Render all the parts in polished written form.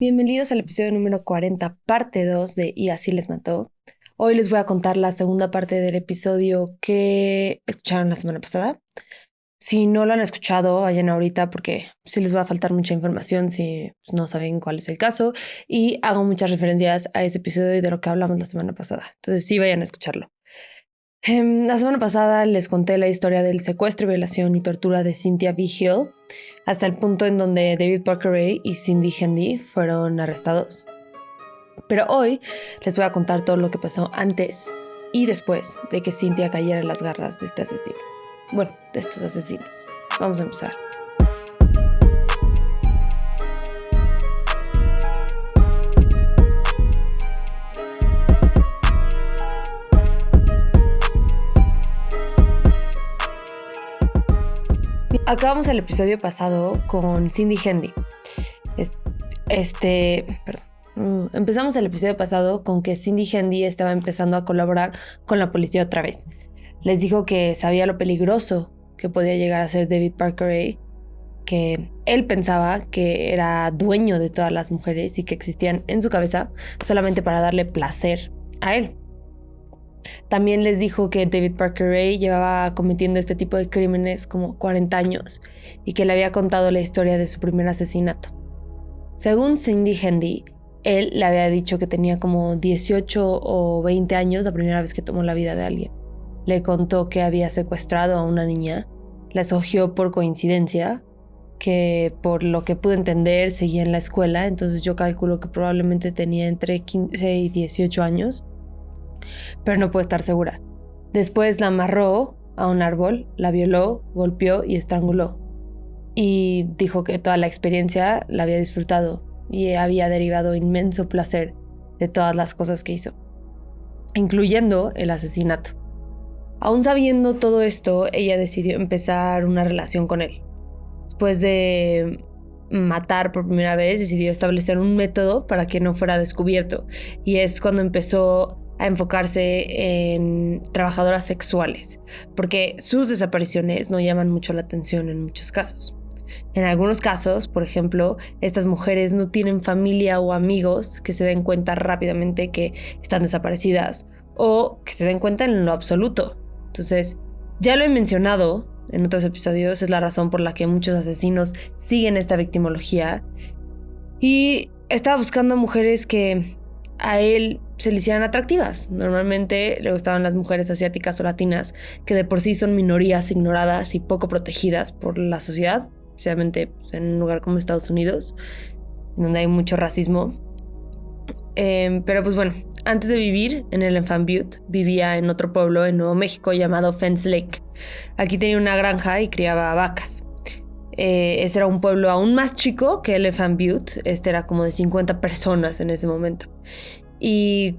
Bienvenidos al episodio número 40, parte 2 de Y así les mató. Hoy les voy a contar la segunda parte del episodio que escucharon la semana pasada. Si no lo han escuchado, vayan ahorita porque sí les va a faltar mucha información si no saben cuál es el caso. Y hago muchas referencias a ese episodio y de lo que hablamos la semana pasada. Entonces sí, vayan a escucharlo. La semana pasada les conté la historia del secuestro, violación y tortura de Cynthia Vigil, hasta el punto en donde David Parker Ray y Cindy Hendy fueron arrestados. Pero hoy les voy a contar todo lo que pasó antes y después de que Cynthia cayera en las garras de este asesino. Bueno, de estos asesinos. Vamos a empezar. Acabamos el episodio pasado con Cindy Hendy. Empezamos el episodio pasado con que Cindy Hendy estaba empezando a colaborar con la policía otra vez. Les dijo que sabía lo peligroso que podía llegar a ser David Parker Ray, que él pensaba que era dueño de todas las mujeres y que existían en su cabeza solamente para darle placer a él. También les dijo que David Parker Ray llevaba cometiendo este tipo de crímenes como 40 años y que le había contado la historia de su primer asesinato. Según Cindy Hendy, él le había dicho que tenía como 18 o 20 años la primera vez que tomó la vida de alguien. Le contó que había secuestrado a una niña, la escogió por coincidencia, que por lo que pude entender seguía en la escuela, entonces yo calculo que probablemente tenía entre 15 y 18 años, pero no puedo estar segura. Después la amarró a un árbol, la violó, golpeó y estranguló. Y dijo que toda la experiencia la había disfrutado y había derivado inmenso placer de todas las cosas que hizo, incluyendo el asesinato. Aún sabiendo todo esto, ella decidió empezar una relación con él. Después de matar por primera vez, decidió establecer un método para que no fuera descubierto. Y es cuando empezó a enfocarse en trabajadoras sexuales, porque sus desapariciones no llaman mucho la atención en muchos casos. En algunos casos, por ejemplo, estas mujeres no tienen familia o amigos que se den cuenta rápidamente que están desaparecidas o que se den cuenta en lo absoluto. Entonces, ya lo he mencionado en otros episodios, es la razón por la que muchos asesinos siguen esta victimología. Y estaba buscando mujeres que a él se le hicieran atractivas. Normalmente le gustaban las mujeres asiáticas o latinas, que de por sí son minorías ignoradas y poco protegidas por la sociedad, especialmente en un lugar como Estados Unidos, donde hay mucho racismo. Pero pues bueno, antes de vivir en el Enfant Butte, vivía en otro pueblo en Nuevo México llamado Fence Lake. Aquí tenía una granja y criaba vacas. Ese era un pueblo aún más chico que el Enfant Butte. Este era como de 50 personas en ese momento. Y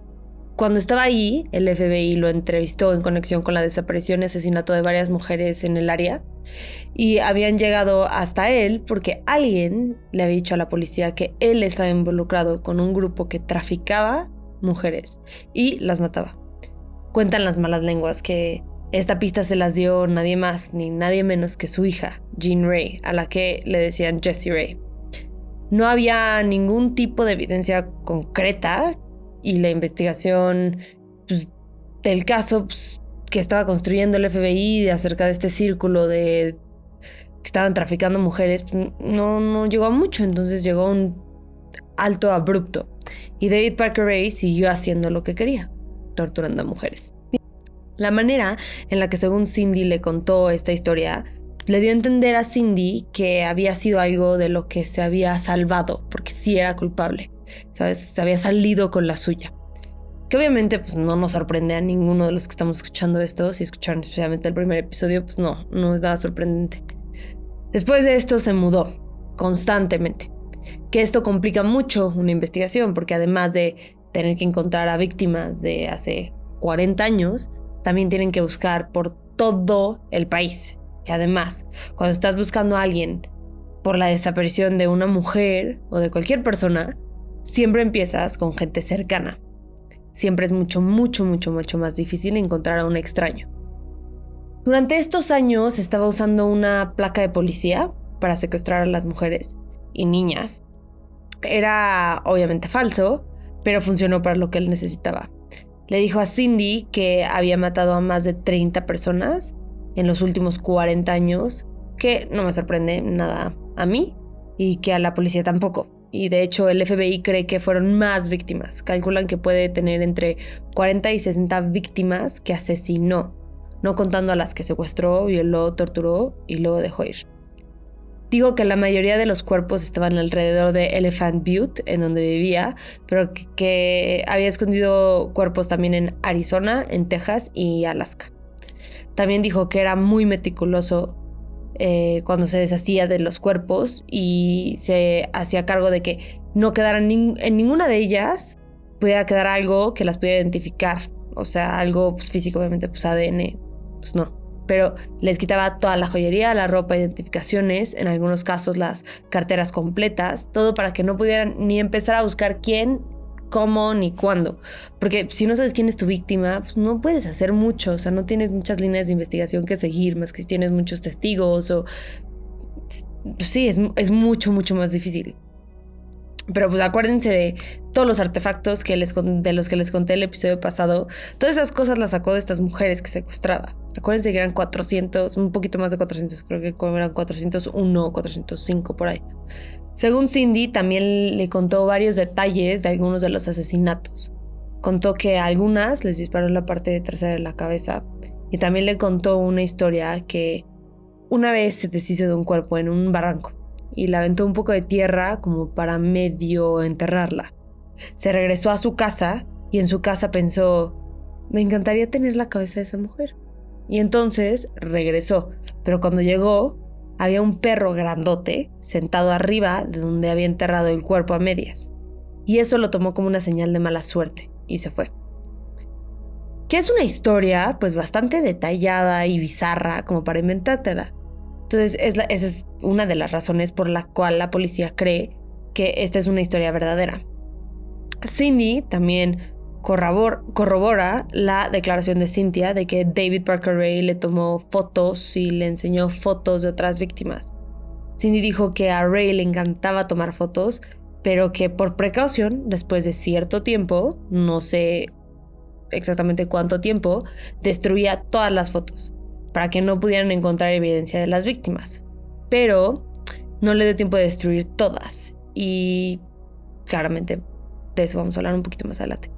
cuando estaba ahí, el FBI lo entrevistó en conexión con la desaparición y asesinato de varias mujeres en el área. Y habían llegado hasta él porque alguien le había dicho a la policía que él estaba involucrado con un grupo que traficaba mujeres y las mataba. Cuentan las malas lenguas que esta pista se las dio nadie más ni nadie menos que su hija, Jean Ray, a la que le decían Jessie Ray. No había ningún tipo de evidencia concreta y la investigación del caso que estaba construyendo el FBI acerca de este círculo de que estaban traficando mujeres no llegó a mucho, entonces llegó a un alto abrupto y David Parker Ray siguió haciendo lo que quería, torturando a mujeres. La manera en la que según Cindy le contó esta historia le dio a entender a Cindy que había sido algo de lo que se había salvado, porque sí era culpable, ¿sabes? Se había salido con la suya. Que obviamente pues no nos sorprende a ninguno de los que estamos escuchando esto. Si escucharon especialmente el primer episodio, pues no es nada sorprendente. Después de esto se mudó constantemente, que esto complica mucho una investigación, porque además de tener que encontrar a víctimas de hace 40 años, también tienen que buscar por todo el país. Y además, cuando estás buscando a alguien por la desaparición de una mujer o de cualquier persona, siempre empiezas con gente cercana. Siempre es mucho más difícil encontrar a un extraño. Durante estos años estaba usando una placa de policía para secuestrar a las mujeres y niñas Era obviamente falso, pero funcionó para lo que él necesitaba. Le dijo a Cindy que había matado a más de 30 personas en los últimos 40 años, que no me sorprende nada a mí y que a la policía tampoco. Y de hecho el FBI cree que fueron más víctimas. Calculan que puede tener entre 40 y 60 víctimas que asesinó, no contando a las que secuestró, violó, torturó y luego dejó ir. Digo que la mayoría de los cuerpos estaban alrededor de Elephant Butte, en donde vivía, pero que había escondido cuerpos también en Arizona, en Texas y Alaska. También dijo que era muy meticuloso cuando se deshacía de los cuerpos y se hacía cargo de que no quedaran en ninguna de ellas pudiera quedar algo que las pudiera identificar. O sea, algo pues, físico, obviamente, pues ADN, pues no. Pero les quitaba toda la joyería, la ropa, identificaciones, en algunos casos las carteras completas, todo para que no pudieran ni empezar a buscar quién, cómo ni cuándo. Porque si no sabes quién es tu víctima, pues no puedes hacer mucho, o sea, no tienes muchas líneas de investigación que seguir, más que si tienes muchos testigos o... Pues sí, es mucho, mucho más difícil. Pero pues acuérdense de todos los artefactos de los que les conté el episodio pasado. Todas esas cosas las sacó de estas mujeres que secuestraba. Acuérdense que eran 400, un poquito más de 400, creo que eran 401 o 405 por ahí. Según Cindy, también le contó varios detalles de algunos de los asesinatos. Contó que a algunas les disparó en la parte trasera de la cabeza. Y también le contó una historia que una vez se deshizo de un cuerpo en un barranco y le aventó un poco de tierra como para medio enterrarla. Se regresó a su casa y en su casa pensó, me encantaría tener la cabeza de esa mujer. Y entonces regresó, pero cuando llegó había un perro grandote sentado arriba de donde había enterrado el cuerpo a medias. Y eso lo tomó como una señal de mala suerte y se fue. Que es una historia pues bastante detallada y bizarra como para inventártela. Entonces esa es una de las razones por la cual la policía cree que esta es una historia verdadera. Cindy también corrobora la declaración de Cynthia de que David Parker Ray le tomó fotos y le enseñó fotos de otras víctimas. Cindy dijo que a Ray le encantaba tomar fotos, pero que por precaución, después de cierto tiempo, no sé exactamente cuánto tiempo, destruía todas las fotos para que no pudieran encontrar evidencia de las víctimas. Pero no le dio tiempo de destruir todas y claramente de eso vamos a hablar un poquito más adelante.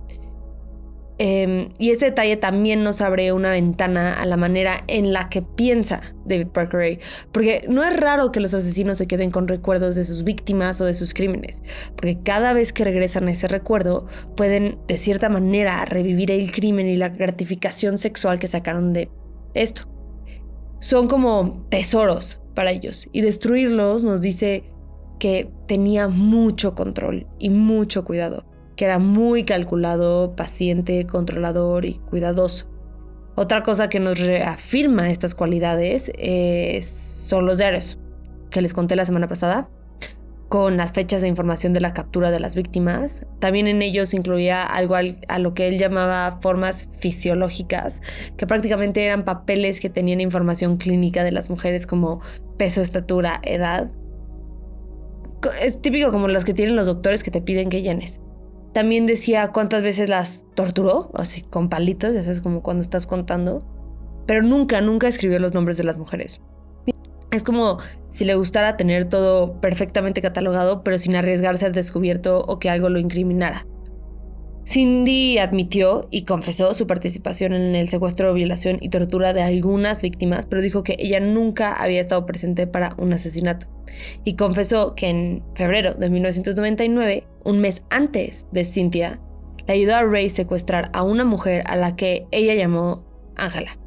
Y ese detalle también nos abre una ventana a la manera en la que piensa David Parker Ray, porque no es raro que los asesinos se queden con recuerdos de sus víctimas o de sus crímenes, porque cada vez que regresan a ese recuerdo pueden de cierta manera revivir el crimen y la gratificación sexual que sacaron de esto. Son como tesoros para ellos y destruirlos nos dice que tenía mucho control y mucho cuidado, que era muy calculado, paciente, controlador y cuidadoso. Otra cosa que nos reafirma estas cualidades son los diarios que les conté la semana pasada, con las fechas de información de la captura de las víctimas. También en ellos incluía algo a lo que él llamaba formas fisiológicas, que prácticamente eran papeles que tenían información clínica de las mujeres como peso, estatura, edad. Es típico como los que tienen los doctores que te piden que llenes. También decía cuántas veces las torturó, así con palitos, ya sabes, como cuando estás contando. Pero nunca escribió los nombres de las mujeres. Es como si le gustara tener todo perfectamente catalogado, pero sin arriesgarse al descubierto o que algo lo incriminara. Cindy admitió y confesó su participación en el secuestro, violación y tortura de algunas víctimas, pero dijo que ella nunca había estado presente para un asesinato. Y confesó que en febrero de 1999, un mes antes de Cynthia, le ayudó a Ray a secuestrar a una mujer a la que ella llamó Angela.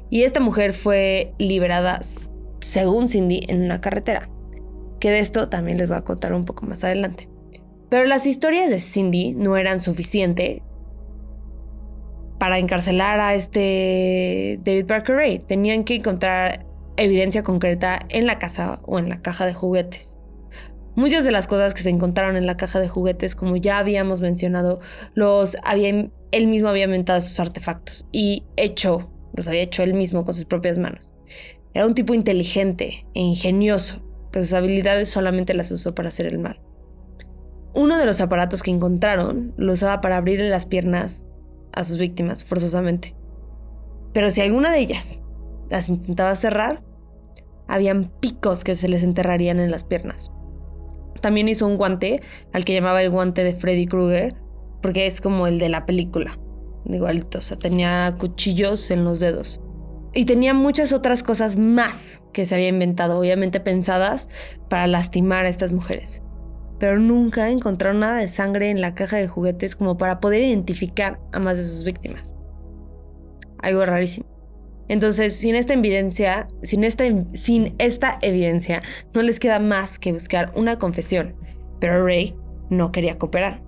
Y esta mujer fue liberada, según Cindy, en una carretera. Que de esto también les voy a contar un poco más adelante. Pero las historias de Cindy no eran suficientes para encarcelar a este David Parker Ray. Tenían que encontrar evidencia concreta en la casa o en la caja de juguetes. Muchas de las cosas que se encontraron en la caja de juguetes, como ya habíamos mencionado, él mismo había inventado sus artefactos y los había hecho él mismo con sus propias manos. Era un tipo inteligente e ingenioso, pero sus habilidades solamente las usó para hacer el mal. Uno de los aparatos que encontraron lo usaba para abrirle las piernas a sus víctimas forzosamente. Pero si alguna de ellas las intentaba cerrar, habían picos que se les enterrarían en las piernas. También hizo un guante al que llamaba el guante de Freddy Krueger, porque es como el de la película, igualito, o sea, tenía cuchillos en los dedos. Y tenía muchas otras cosas más que se había inventado, obviamente pensadas para lastimar a estas mujeres. Pero nunca encontraron nada de sangre en la caja de juguetes como para poder identificar a más de sus víctimas. Algo rarísimo. Entonces, sin esta evidencia, no les queda más que buscar una confesión. Pero Ray no quería cooperar.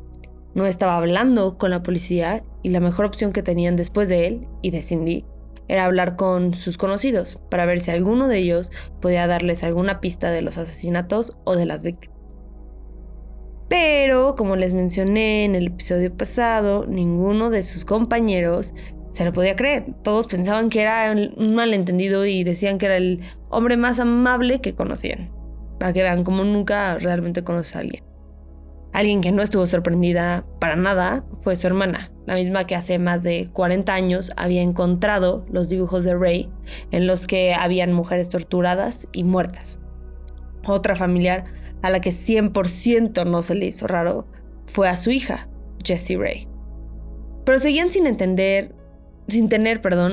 No estaba hablando con la policía y la mejor opción que tenían después de él y de Cindy era hablar con sus conocidos para ver si alguno de ellos podía darles alguna pista de los asesinatos o de las víctimas. Pero, como les mencioné en el episodio pasado, ninguno de sus compañeros se lo podía creer. Todos pensaban que era un malentendido y decían que era el hombre más amable que conocían. Para que vean cómo nunca realmente conoce a alguien. Alguien que no estuvo sorprendida para nada fue su hermana, la misma que hace más de 40 años había encontrado los dibujos de Ray en los que habían mujeres torturadas y muertas. Otra familiar a la que 100% no se le hizo raro fue a su hija, Jessie Ray. Pero seguían sin tener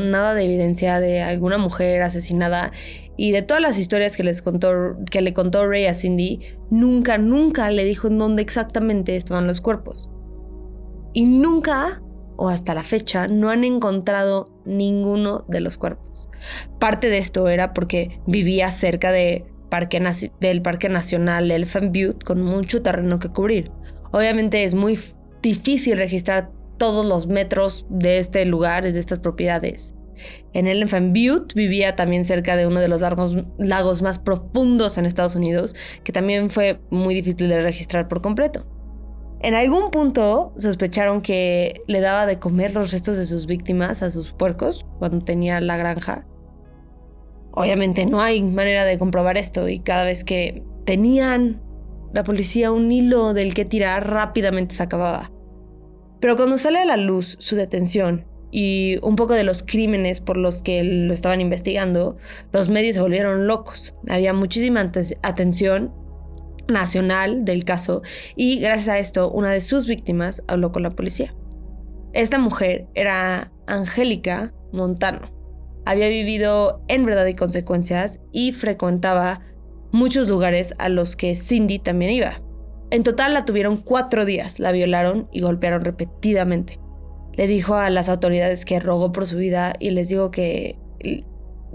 nada de evidencia de alguna mujer asesinada, y de todas las historias que le contó Ray a Cindy, nunca le dijo en dónde exactamente estaban los cuerpos. Y nunca, o hasta la fecha, no han encontrado ninguno de los cuerpos. Parte de esto era porque vivía cerca del Parque Nacional Elephant Butte, con mucho terreno que cubrir. Obviamente es muy difícil registrar todos los metros de este lugar, de estas propiedades. En Elephant Butte vivía también cerca de uno de los lagos más profundos en Estados Unidos, que también fue muy difícil de registrar por completo. En algún punto sospecharon que le daba de comer los restos de sus víctimas a sus puercos cuando tenía la granja. Obviamente no hay manera de comprobar esto, y cada vez que tenían la policía un hilo del que tirar, rápidamente se acababa. Pero cuando sale a la luz su detención y un poco de los crímenes por los que lo estaban investigando, los medios se volvieron locos. Había muchísima atención nacional del caso, y gracias a esto una de sus víctimas habló con la policía. Esta mujer era Angélica Montano. Había vivido en Verdad y Consecuencias y frecuentaba muchos lugares a los que Cindy también iba. En total la tuvieron 4 días, la violaron y golpearon repetidamente. Le dijo a las autoridades que rogó por su vida, y les dijo que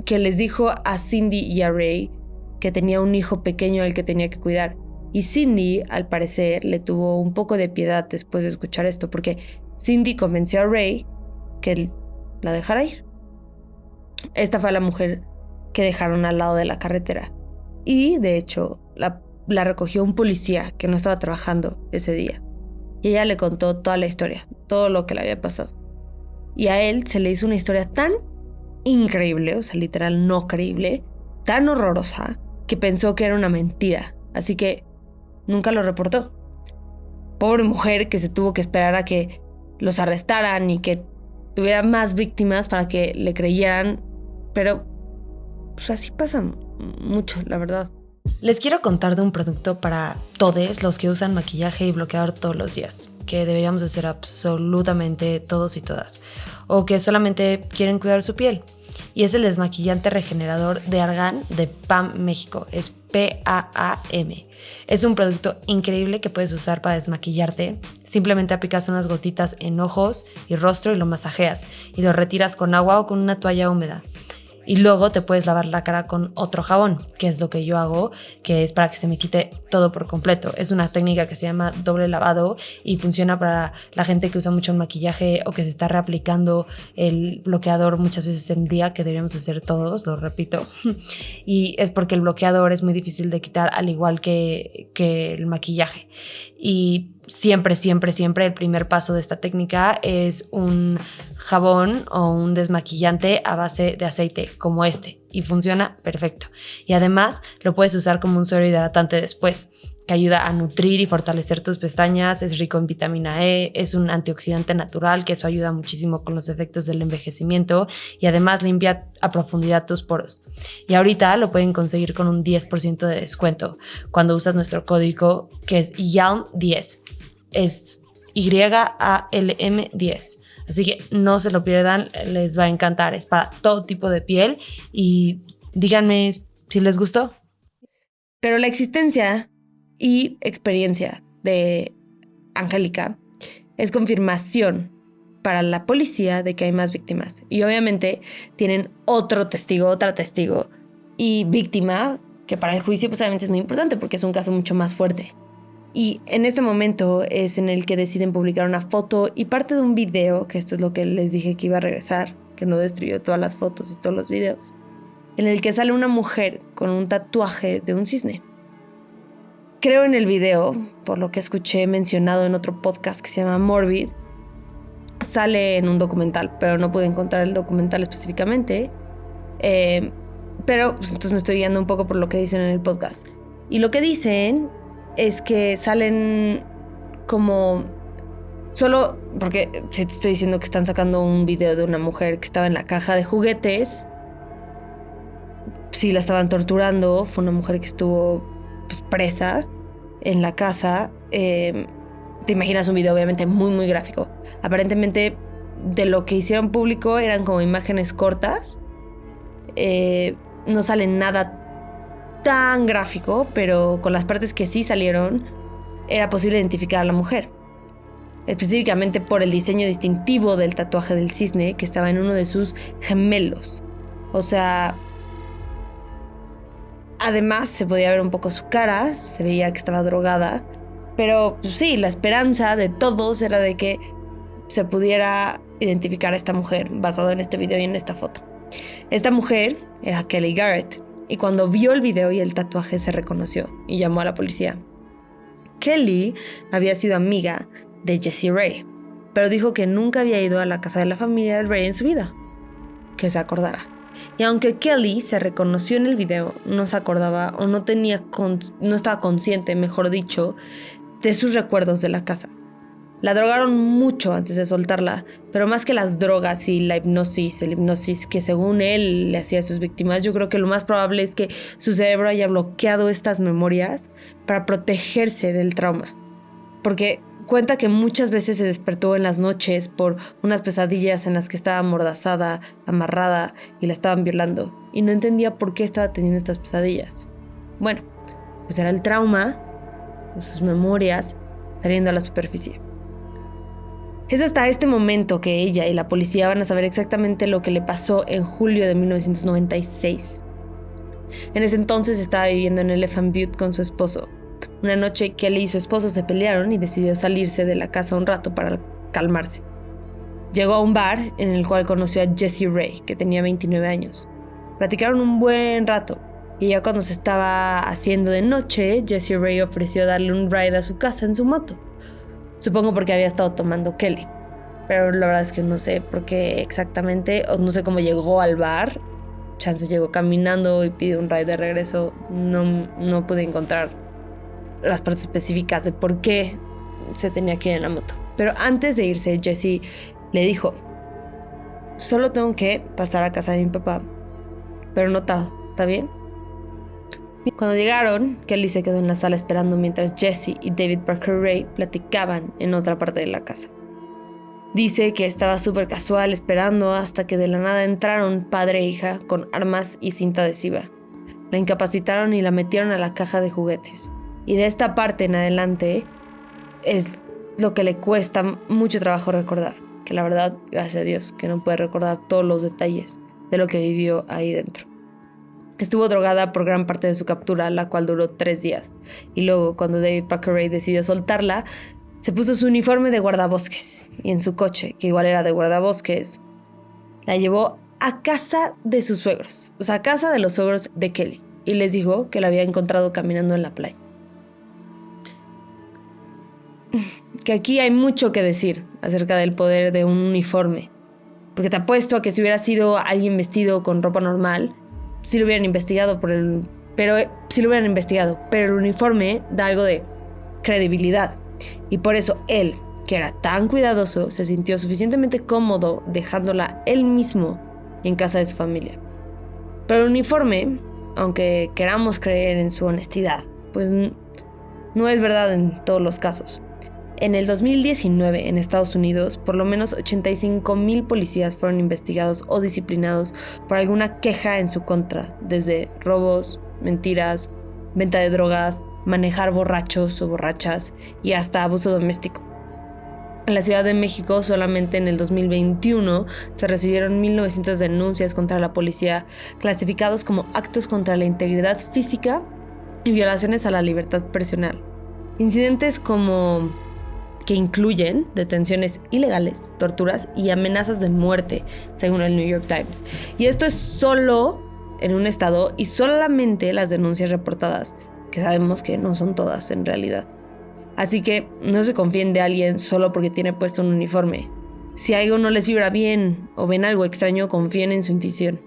les dijo a Cindy y a Ray que tenía un hijo pequeño al que tenía que cuidar. Y Cindy, al parecer, le tuvo un poco de piedad después de escuchar esto, porque Cindy convenció a Ray que la dejara ir. Esta fue la mujer que dejaron al lado de la carretera. Y, de hecho, la recogió un policía que no estaba trabajando ese día. Y ella le contó toda la historia, todo lo que le había pasado. Y a él se le hizo una historia tan increíble, o sea, literal no creíble, tan horrorosa, que pensó que era una mentira. Así que nunca lo reportó. Pobre mujer que se tuvo que esperar a que los arrestaran y que tuviera más víctimas para que le creyeran. Pero pues así pasa mucho, la verdad. Les quiero contar de un producto para todos los que usan maquillaje y bloqueador todos los días, que deberíamos de hacer absolutamente todos y todas, o que solamente quieren cuidar su piel. Y es el desmaquillante regenerador de Argan de PAM México, es PAAM. Es un producto increíble que puedes usar para desmaquillarte. Simplemente aplicas unas gotitas en ojos y rostro y lo masajeas, y lo retiras con agua o con una toalla húmeda. Y luego te puedes lavar la cara con otro jabón, que es lo que yo hago, que es para que se me quite todo por completo. Es una técnica que se llama doble lavado y funciona para la gente que usa mucho maquillaje o que se está reaplicando el bloqueador muchas veces en el día, que deberíamos hacer todos, lo repito. Y es porque el bloqueador es muy difícil de quitar, al igual que el maquillaje. Y siempre el primer paso de esta técnica es un jabón o un desmaquillante a base de aceite como este, y funciona perfecto. Y además lo puedes usar como un suero hidratante después. que ayuda a nutrir y fortalecer tus pestañas, es rico en vitamina E, es un antioxidante natural, que eso ayuda muchísimo con los efectos del envejecimiento y además limpia a profundidad tus poros. Y ahorita lo pueden conseguir con un 10% de descuento cuando usas nuestro código que es YALM10, es YALM 10. Así que no se lo pierdan, les va a encantar, es para todo tipo de piel y díganme si les gustó. Pero la existencia y experiencia de Angélica es confirmación para la policía de que hay más víctimas. Y obviamente tienen otra testigo y víctima, que para el juicio pues obviamente es muy importante porque es un caso mucho más fuerte. Y en este momento es en el que deciden publicar una foto y parte de un video, que esto es lo que les dije que iba a regresar, que no destruyó todas las fotos y todos los videos, en el que sale una mujer con un tatuaje de un cisne. Creo en el video, por lo que escuché mencionado en otro podcast que se llama Morbid, sale en un documental, pero no pude encontrar el documental específicamente. Pero pues, entonces me estoy guiando un poco por lo que dicen en el podcast. Y lo que dicen es que salen como... Solo porque si te estoy diciendo que están sacando un video de una mujer que estaba en la caja de juguetes, sí la estaban torturando, fue una mujer que estuvo pues, presa en la casa. Te imaginas un video obviamente muy muy gráfico. Aparentemente de lo que hicieron público eran como imágenes cortas. No sale nada tan gráfico, pero con las partes que sí salieron era posible identificar a la mujer, específicamente por el diseño distintivo del tatuaje del cisne que estaba en uno de sus gemelos. O sea, además se podía ver un poco su cara, se veía que estaba drogada, pero pues, sí, la esperanza de todos era de que se pudiera identificar a esta mujer basado en este video y en esta foto. Esta mujer era Kelly Garrett, y cuando vio el video y el tatuaje se reconoció y llamó a la policía. Kelly había sido amiga de Jessie Ray, pero dijo que nunca había ido a la casa de la familia del Ray en su vida, que se acordara. Y aunque Kelly se reconoció en el video, no se acordaba o no estaba consciente, mejor dicho, de sus recuerdos de la casa. La drogaron mucho antes de soltarla, pero más que las drogas y la hipnosis, el hipnosis que según él le hacía a sus víctimas, yo creo que lo más probable es que su cerebro haya bloqueado estas memorias para protegerse del trauma. Porque cuenta que muchas veces se despertó en las noches por unas pesadillas en las que estaba amordazada, amarrada y la estaban violando, y no entendía por qué estaba teniendo estas pesadillas. Bueno, pues era el trauma, sus memorias saliendo a la superficie. Es hasta este momento que ella y la policía van a saber exactamente lo que le pasó en julio de 1996. En ese entonces estaba viviendo en Elephant Butte con su esposo. Una noche Kelly y su esposo se pelearon y decidió salirse de la casa un rato para calmarse. Llegó a un bar en el cual conoció a Jessie Ray, que tenía 29 años. Platicaron un buen rato y ya cuando se estaba haciendo de noche, Jessie Ray ofreció darle un ride a su casa en su moto. Supongo porque había estado tomando Kelly, pero la verdad es que no sé por qué exactamente, o no sé cómo llegó al bar. Chance llegó caminando y pidió un ride de regreso. No pude encontrar las partes específicas de por qué se tenía que ir en la moto. Pero antes de irse, Jessie le dijo: solo tengo que pasar a casa de mi papá, pero no tardo, ¿está bien? Cuando llegaron, Kelly se quedó en la sala esperando mientras Jessie y David Parker Ray platicaban en otra parte de la casa. Dice que estaba súper casual esperando hasta que de la nada entraron padre e hija con armas y cinta adhesiva. La incapacitaron y la metieron a la caja de juguetes. Y de esta parte en adelante es lo que le cuesta mucho trabajo recordar. Que la verdad, gracias a Dios, que no puede recordar todos los detalles de lo que vivió ahí dentro. Estuvo drogada por gran parte de su captura, la cual duró 3 días. Y luego, cuando David Parker Ray decidió soltarla, se puso su uniforme de guardabosques. Y en su coche, que igual era de guardabosques, la llevó a casa de sus suegros. O sea, a casa de los suegros de Kelly. Y les dijo que la había encontrado caminando en la playa. Que aquí hay mucho que decir acerca del poder de un uniforme. Porque te apuesto a que si hubiera sido alguien vestido con ropa normal, sí lo hubieran investigado por el pero sí lo hubieran investigado. Pero el uniforme da algo de credibilidad. Y por eso él, que era tan cuidadoso, se sintió suficientemente cómodo dejándola él mismo en casa de su familia. Pero el uniforme, aunque queramos creer en su honestidad, pues no es verdad en todos los casos. En el 2019, en Estados Unidos, por lo menos 85,000 policías fueron investigados o disciplinados por alguna queja en su contra, desde robos, mentiras, venta de drogas, manejar borrachos o borrachas y hasta abuso doméstico. En la Ciudad de México, solamente en el 2021 se recibieron 1,900 denuncias contra la policía, clasificados como actos contra la integridad física y violaciones a la libertad personal. Incidentes como que incluyen detenciones ilegales, torturas y amenazas de muerte, según el New York Times. Y esto es solo en un estado y solamente las denuncias reportadas, que sabemos que no son todas en realidad. Así que no se confíen de alguien solo porque tiene puesto un uniforme. Si algo no les vibra bien o ven algo extraño, confíen en su intuición.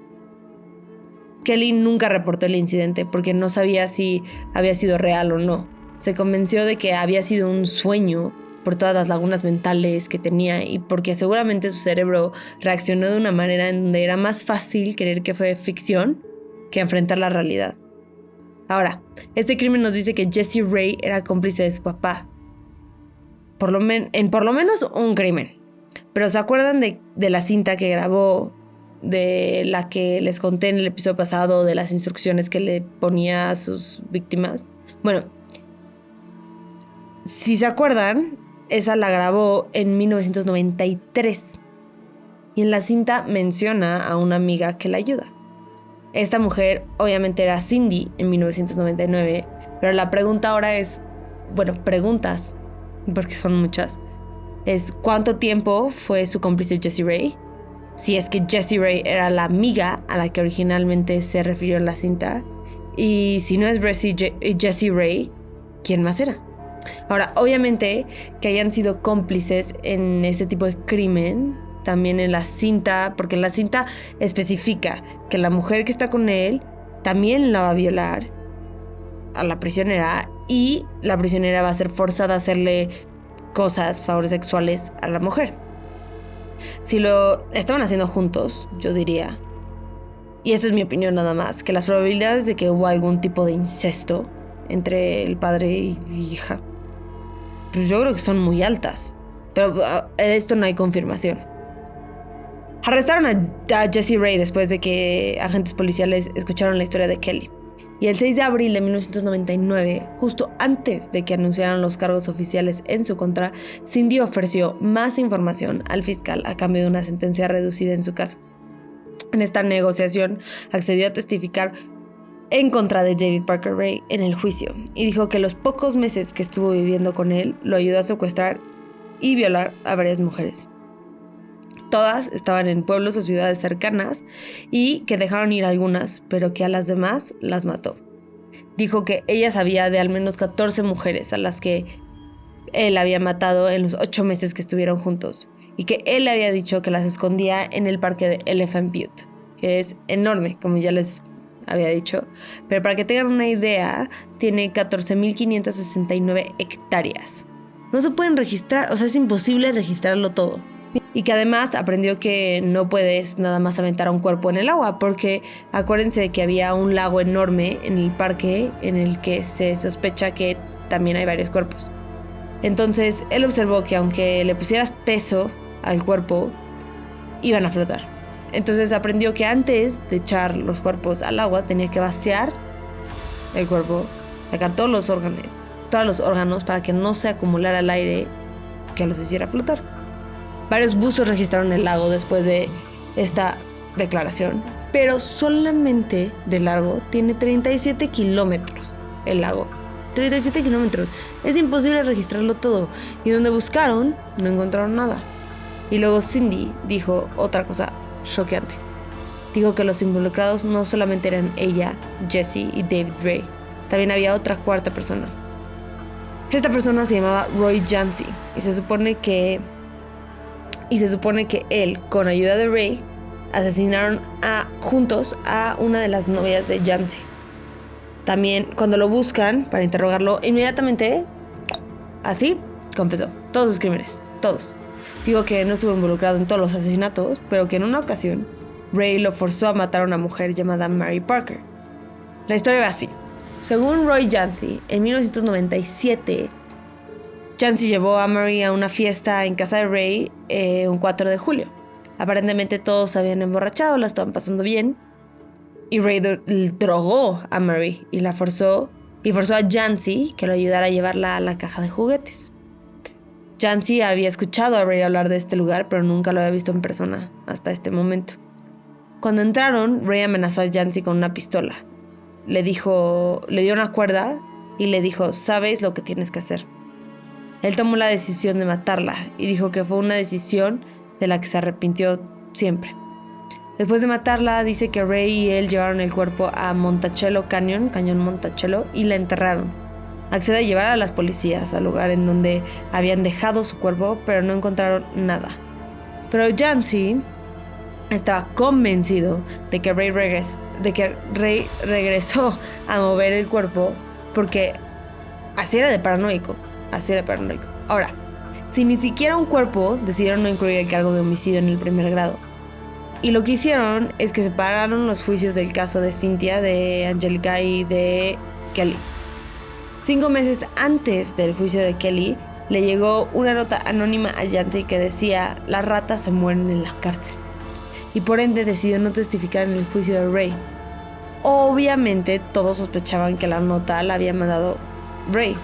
Kelly nunca reportó el incidente porque no sabía si había sido real o no. Se convenció de que había sido un sueño por todas las lagunas mentales que tenía y porque seguramente su cerebro reaccionó de una manera en donde era más fácil creer que fue ficción que enfrentar la realidad. Ahora, este crimen nos dice que Jessie Ray era cómplice de su papá. Por lo menos un crimen. Pero ¿se acuerdan de la cinta que grabó, de la que les conté en el episodio pasado, de las instrucciones que le ponía a sus víctimas? Bueno, si se acuerdan, esa la grabó en 1993. Y en la cinta menciona a una amiga que la ayuda. Esta mujer obviamente era Cindy en 1999, pero la pregunta ahora es, preguntas, porque son muchas, es ¿cuánto tiempo fue su cómplice Jessie Ray? Si es que Jessie Ray era la amiga a la que originalmente se refirió en la cinta, y si no es Jessie Ray, ¿quién más era? Ahora, obviamente que hayan sido cómplices en este tipo de crimen, también en la cinta, porque en la cinta especifica que la mujer que está con él también la va a violar a la prisionera y la prisionera va a ser forzada a hacerle cosas, favores sexuales a la mujer. Si lo estaban haciendo juntos, yo diría, y eso es mi opinión nada más, que las probabilidades de que hubo algún tipo de incesto entre el padre y hija, pues yo creo que son muy altas, pero esto no hay confirmación. Arrestaron a Jessie Ray después de que agentes policiales escucharon la historia de Kelly. Y el 6 de abril de 1999, justo antes de que anunciaran los cargos oficiales en su contra, Cindy ofreció más información al fiscal a cambio de una sentencia reducida en su caso. En esta negociación accedió a testificar en contra de David Parker Ray en el juicio y dijo que los pocos meses que estuvo viviendo con él lo ayudó a secuestrar y violar a varias mujeres. Todas estaban en pueblos o ciudades cercanas y que dejaron ir algunas, pero que a las demás las mató. Dijo que ella sabía de al menos 14 mujeres a las que él había matado en los 8 meses que estuvieron juntos y que él le había dicho que las escondía en el parque de Elephant Butte, que es enorme, como ya les había dicho, pero para que tengan una idea, tiene 14,569 hectáreas. No se pueden registrar, o sea, es imposible registrarlo todo. Y que además aprendió que no puedes nada más aventar a un cuerpo en el agua, porque acuérdense de que había un lago enorme en el parque en el que se sospecha que también hay varios cuerpos. Entonces él observó que aunque le pusieras peso al cuerpo, iban a flotar. Entonces aprendió que antes de echar los cuerpos al agua tenía que vaciar el cuerpo, sacar todos los órganos para que no se acumulara el aire que los hiciera flotar. Varios buzos registraron el lago después de esta declaración, pero solamente de largo tiene 37 kilómetros el lago. 37 kilómetros. Es imposible registrarlo todo. Y donde buscaron, no encontraron nada. Y luego Cindy dijo otra cosa choqueante. Dijo que los involucrados no solamente eran ella, Jessie y David Ray. También había otra cuarta persona. Esta persona se llamaba Roy Jancy y se supone que él, con ayuda de Ray, asesinaron juntos a una de las novias de Jancy. También cuando lo buscan para interrogarlo, inmediatamente, así, confesó todos sus crímenes, todos. Dijo que no estuvo involucrado en todos los asesinatos, pero que en una ocasión Ray lo forzó a matar a una mujer llamada Mary Parker. La historia va así. Según Roy Jancy, en 1997, Jancy llevó a Mary a una fiesta en casa de Ray un 4 de julio. Aparentemente todos se habían emborrachado, la estaban pasando bien. Y Ray drogó a Mary y forzó a Jancy que lo ayudara a llevarla a la caja de juguetes. Jancy había escuchado a Ray hablar de este lugar, pero nunca lo había visto en persona hasta este momento. Cuando entraron, Ray amenazó a Jancy con una pistola. Le dio una cuerda y le dijo, sabes lo que tienes que hacer. Él tomó la decisión de matarla y dijo que fue una decisión de la que se arrepintió siempre. Después de matarla, dice que Ray y él llevaron el cuerpo a Monticello Cañón Monticello, y la enterraron. Accede a llevar a las policías al lugar en donde habían dejado su cuerpo, pero no encontraron nada. Pero Jancy estaba convencido de que Ray regresó a mover el cuerpo porque así era de paranoico. Ahora, si ni siquiera un cuerpo, decidieron no incluir el cargo de homicidio en el primer grado. Y lo que hicieron es que separaron los juicios del caso de Cynthia, de Angelica y de Kelly. 5 meses antes del juicio de Kelly, le llegó una nota anónima a Jancy que decía: las ratas se mueren en la cárcel. Y por ende decidió no testificar en el juicio de Ray. Obviamente todos sospechaban que la nota la había mandado Ray.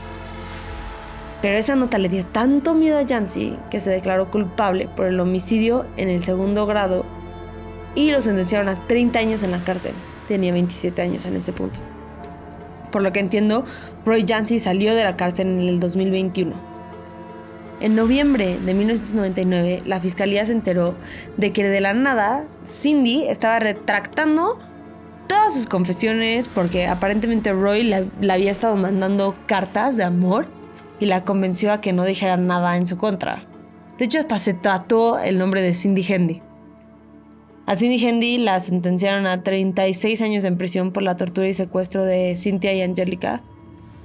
Pero esa nota le dio tanto miedo a Jancy que se declaró culpable por el homicidio en el segundo grado y lo sentenciaron a 30 años en la cárcel. Tenía 27 años en ese punto. Por lo que entiendo, Roy Jancy salió de la cárcel en el 2021. En noviembre de 1999, la fiscalía se enteró de que de la nada Cindy estaba retractando todas sus confesiones porque aparentemente Roy le había estado mandando cartas de amor y la convenció a que no dijera nada en su contra. De hecho, hasta se tatuó el nombre de Cindy Hendy. A Cindy Hendy la sentenciaron a 36 años en prisión por la tortura y secuestro de Cynthia y Angelica.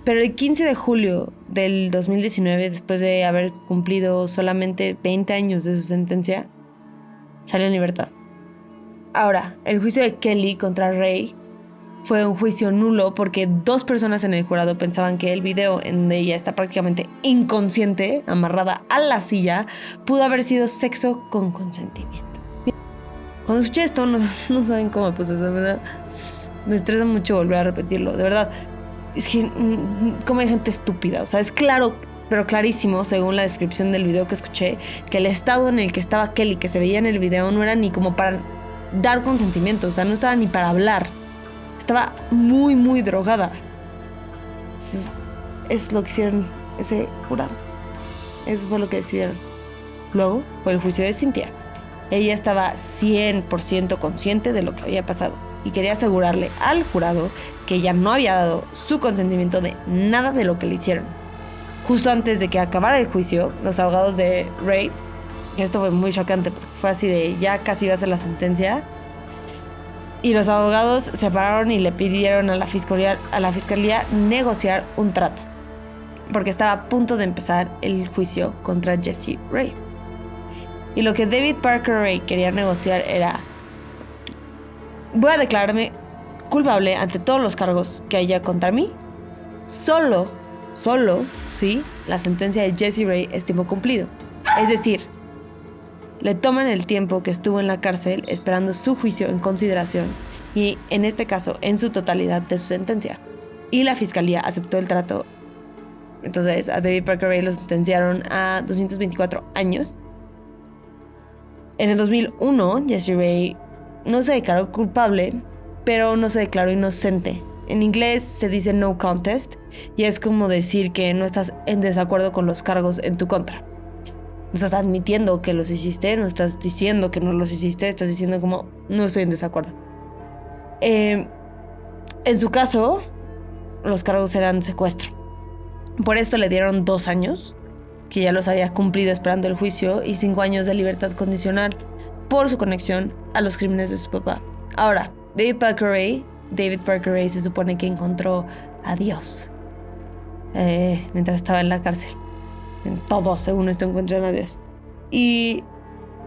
Pero el 15 de julio del 2019, después de haber cumplido solamente 20 años de su sentencia, salió en libertad. Ahora, el juicio de Kelly contra Ray fue un juicio nulo porque 2 personas en el jurado pensaban que el video en donde ella está prácticamente inconsciente, amarrada a la silla, pudo haber sido sexo con consentimiento. Cuando escuché esto, no saben cómo me puse, me estresa mucho volver a repetirlo, de verdad. Es que, como hay gente estúpida, o sea, es claro, pero clarísimo, según la descripción del video que escuché, que el estado en el que estaba Kelly, que se veía en el video, no era ni como para dar consentimiento, o sea, no estaba ni para hablar. Estaba muy, muy drogada. Entonces, es lo que hicieron ese jurado. Eso fue lo que decidieron. Luego fue el juicio de Cynthia. Ella estaba 100% consciente de lo que había pasado y quería asegurarle al jurado que ella no había dado su consentimiento de nada de lo que le hicieron. Justo antes de que acabara el juicio, los abogados de Ray, que esto fue muy chocante porque fue así de ya casi iba a ser la sentencia, y los abogados se pararon y le pidieron a la fiscalía negociar un trato, porque estaba a punto de empezar el juicio contra Jessie Ray. Y lo que David Parker Ray quería negociar era: voy a declararme culpable ante todos los cargos que haya contra mí, solo si la sentencia de Jessie Ray es tiempo cumplido. Es decir, le toman el tiempo que estuvo en la cárcel esperando su juicio en consideración y, en este caso, en su totalidad de su sentencia. Y la fiscalía aceptó el trato. Entonces, a David Parker Ray lo sentenciaron a 224 años. En el 2001, Jessie Ray no se declaró culpable, pero no se declaró inocente. En inglés se dice no contest, y es como decir que no estás en desacuerdo con los cargos en tu contra. No estás admitiendo que los hiciste, no estás diciendo que no los hiciste, estás diciendo como no estoy en desacuerdo. En su caso, los cargos eran secuestro. Por esto le dieron 2 años, que ya los había cumplido esperando el juicio, y 5 años de libertad condicional por su conexión a los crímenes de su papá. Ahora, David Parker Ray David Parker Ray se supone que encontró a Dios mientras estaba en la cárcel. Todos, según esto, encuentran a Dios. Y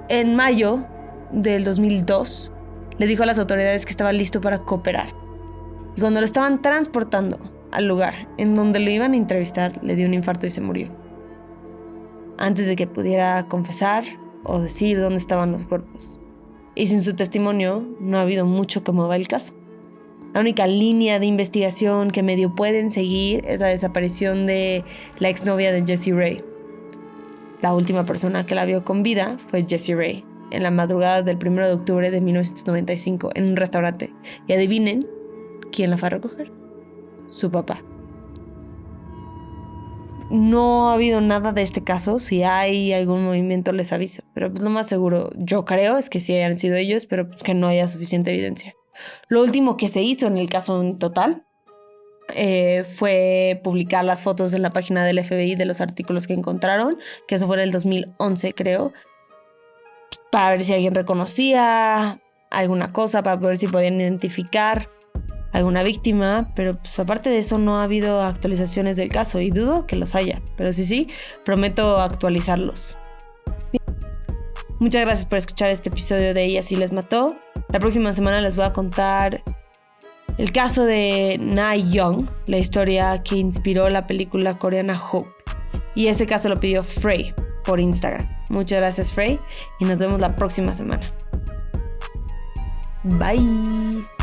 en mayo del 2002 le dijo a las autoridades que estaba listo para cooperar. Y cuando lo estaban transportando al lugar en donde lo iban a entrevistar, le dio un infarto y se murió. Antes de que pudiera confesar o decir dónde estaban los cuerpos. Y sin su testimonio no ha habido mucho que mueva el caso. La única línea de investigación que medio pueden seguir es la desaparición de la exnovia de Jessie Ray. La última persona que la vio con vida fue Jessie Ray, en la madrugada del 1 de octubre de 1995, en un restaurante. Y adivinen quién la fue a recoger. Su papá. No ha habido nada de este caso. Si hay algún movimiento les aviso. Pero pues lo más seguro, yo creo, es que sí hayan sido ellos, pero pues que no haya suficiente evidencia. Lo último que se hizo en el caso en total fue publicar las fotos en la página del FBI de los artículos que encontraron, que eso fue en el 2011 creo, para ver si alguien reconocía alguna cosa, para ver si podían identificar alguna víctima, pero pues aparte de eso no ha habido actualizaciones del caso y dudo que los haya, pero sí, prometo actualizarlos. Muchas gracias por escuchar este episodio de Ella sí les mató. La próxima semana les voy a contar el caso de Na Young, la historia que inspiró la película coreana Hope. Y ese caso lo pidió Frey por Instagram. Muchas gracias, Frey, y nos vemos la próxima semana. Bye.